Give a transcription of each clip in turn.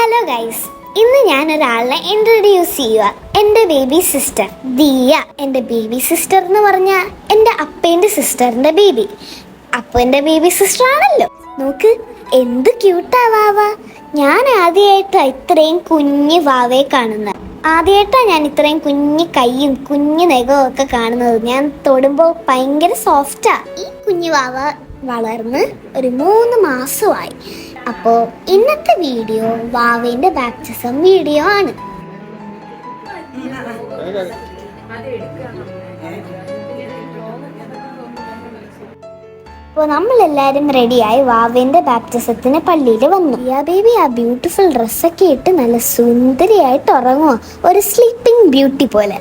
Hello guys, ഇന്ന് ഞാൻ ഒരാളെ ഇൻട്രൊഡ്യൂസ് ചെയ്യുക. എൻ്റെ ബേബി സിസ്റ്റർ ദിയ. എൻ്റെ ബേബി സിസ്റ്റർ എന്ന് പറഞ്ഞാൽ എൻ്റെ അപ്പേൻ്റെ സിസ്റ്ററിൻ്റെ ബേബി. അപ്പൻ്റെ ബേബി സിസ്റ്റർ ആണല്ലോ. നോക്ക് എന്ത് ക്യൂട്ടാ വാവ. ഞാൻ ആദ്യമായിട്ടാണ് ഇത്രയും കുഞ്ഞ് വാവയെ കാണുന്നത്. ആദ്യമായിട്ടാണ് ഞാൻ ഇത്രയും കുഞ്ഞ് കൈയും കുഞ്ഞ് നഖവും ഒക്കെ കാണുന്നത്. ഞാൻ തൊടുമ്പോൾ ഭയങ്കര സോഫ്റ്റാ. ഈ കുഞ്ഞു വാവ വളർന്ന് ഒരു 3 മാസമായി. അപ്പോൾ ഇന്നത്തെ വീഡിയോ വാവേൻ്റെ ബാപ്റ്റിസം വീഡിയോ ആണ്. അപ്പോൾ നമ്മളെല്ലാവരും റെഡിയായി വാവേൻ്റെ ബാപ്റ്റിസത്തിന് പള്ളിയിൽ വന്നു. ദിയ ബേബി ആ ബ്യൂട്ടിഫുൾ ഡ്രസ്സൊക്കെ ഇട്ട് നല്ല സുന്ദരിയായിട്ട് ഉറങ്ങുക, ഒരു സ്ലീപ്പിംഗ് ബ്യൂട്ടി പോലെ.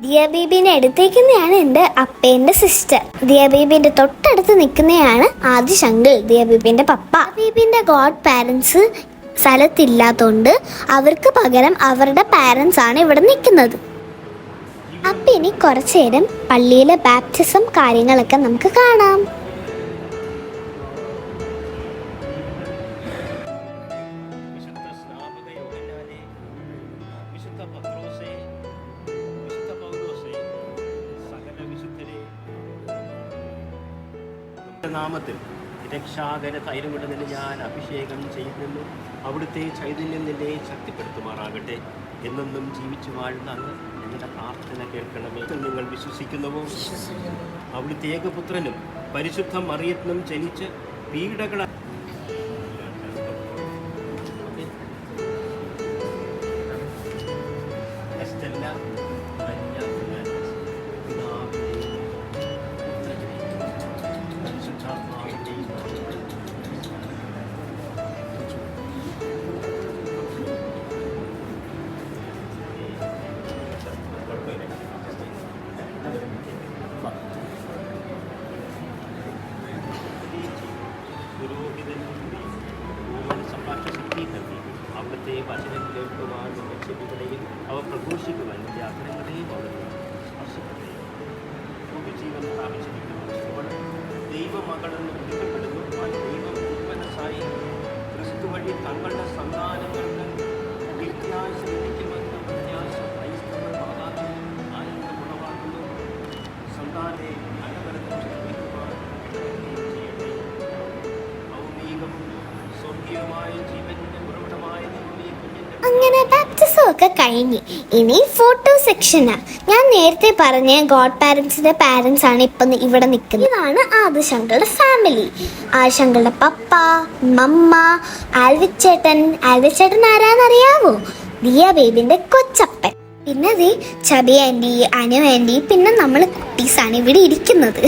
ദിയ ബേബിനെ അടുത്തേക്കുന്നതാണ് എൻ്റെ അപ്പേൻ്റെ സിസ്റ്റർ. ദിയ ബേബിന്റെ തൊട്ടടുത്ത് നിൽക്കുന്നതാണ് ആദി ശങ്കിൾ, ദിയ ബേബിന്റെ പപ്പ. ബേബിന്റെ ഗോഡ് പാരൻസ് സ്ഥലത്തില്ലാത്തതുകൊണ്ട് അവർക്ക് പകരം അവരുടെ പാരൻസ് ആണ് ഇവിടെ നിൽക്കുന്നത്. അപ്പം ഇനി കുറച്ചു നേരം പള്ളിയിലെ ബാപ്റ്റിസം കാര്യങ്ങളൊക്കെ നമുക്ക് കാണാം. നാമത്തിൽ രക്ഷാകര തൈലം കൊണ്ട് നിന്നെ ഞാൻ അഭിഷേകം ചെയ്യുന്നു. അവിടുത്തെ ചൈതന്യം നിന്നെ ശക്തിപ്പെടുത്തുമാറാകട്ടെ. എന്നെന്നും ജീവിച്ചു വാഴുന്ന അങ്ങ് ഞങ്ങളുടെ പ്രാർത്ഥന കേൾക്കണമേ. നിങ്ങൾ വിശ്വസിക്കുന്നുവോ? അവിടുത്തെ ഏകപുത്രനും പരിശുദ്ധ മറിയത്തിനും ജനിച്ച് പീഡകൾ അവിടുത്തെ വചനം കേൾക്കുവാൻ നിന്റെ ചെവികളെയും അവ പ്രഘോഷിക്കുവാൻ നിന്റെ അഗ്രഹങ്ങളെയും അവിടുന്ന് സ്പർശിക്കട്ടെ. ജീവൻ സ്ഥാപിച്ചിരിക്കുന്നു. ദൈവമകളെന്ന് വിളിക്കപ്പെടുന്നു. ദൈവം ഉൽപ്പന്നസായി ക്രിസ്തു വഴി തങ്ങളുടെ സന്താനങ്ങൾക്ക് നിത്യാശ ലഭിക്കുമെന്ന പ്രത്യാശ ക്രൈസ്തവ മാതാവിന് ആനന്ദം ഉളവാക്കുന്നു. സന്താനെ അനവരതം ശ്രദ്ധിക്കുവാൻ ചെയ്യട്ടെ. ഭൗമികം സ്വർഗീയമായ ജീവന്റെ ഉറവിടമായ അങ്ങനെ ബാപ്റ്റിസം ഒക്കെ കഴിഞ്ഞ് ഇനി ഫോട്ടോ സെക്ഷനാ. ഞാൻ നേരത്തെ പറഞ്ഞ ഗോഡ് പാരൻസിന്റെ പാരൻസ് ആണ് ഇപ്പം ഇവിടെ നിൽക്കുന്നത്. ഇതാണ് ആദിശങ്കളുടെ ഫാമിലി. ആദിശങ്കളുടെ പപ്പ, മമ്മ, ആൽവിച്ചേട്ടൻ. ആൽവിച്ചേട്ടൻ ആരാന്നറിയാവോ? ദിയ ബേബിന്റെ കൊച്ചപ്പൻ. പിന്നെ ദേ ചബി ആൻറ്റി, അനു ആൻറ്റി, പിന്നെ നമ്മൾ കുട്ടീസാണ് ഇവിടെ ഇരിക്കുന്നത്.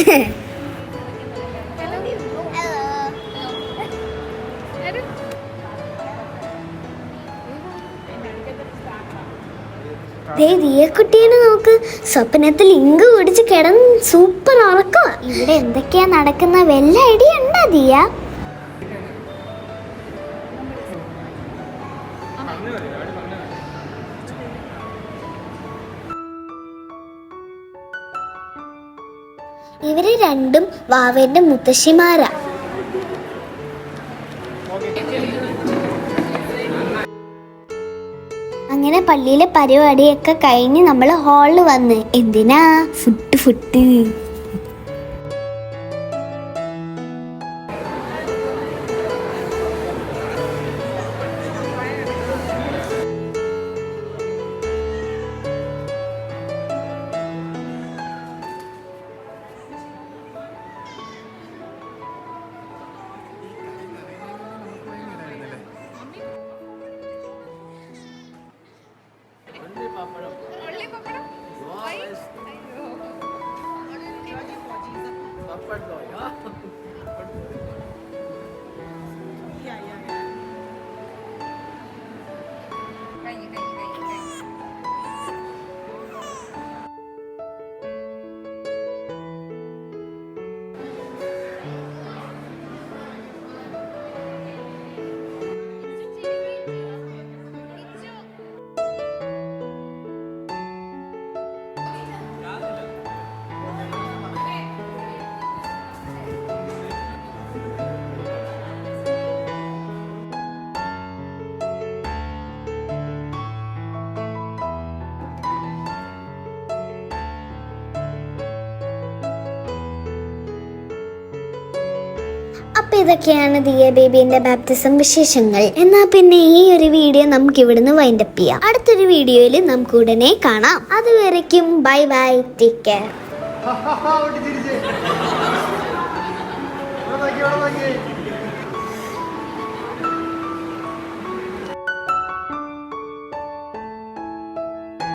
ദിയക്കുട്ടീനെ നോക്ക്, സ്വപ്നത്തിൽ ഇങ്ക് കുടിച്ച് കിടന്ന് സൂപ്പർ ഉറക്കുക. ഇവിടെ എന്തൊക്കെയാ നടക്കുന്ന വല്ല ഐഡിയ ഉണ്ടോ ദിയ? ഇവര് രണ്ടും വാവേന്റെ മുത്തശ്ശിമാരാ. അങ്ങനെ പള്ളിയിലെ പരിപാടിയൊക്കെ കഴിഞ്ഞ് നമ്മൾ ഹാളിൽ വന്ന്. എന്തിനാ? ഫുഡ്. അപ്പൊ ഇതൊക്കെയാണ് ദിയ ബേബിന്റെ ബാപ്റ്റിസം വിശേഷങ്ങൾ. എന്നാ പിന്നെ ഈ ഒരു വീഡിയോ നമുക്ക് ഇവിടുന്ന് വൈൻഡപ്പ് ചെയ്യാം. അടുത്തൊരു വീഡിയോയിൽ നമുക്ക് ഉടനെ കാണാം. അതുവരയ്ക്കും ബൈ ബൈ, ടേക്ക് കെയർ.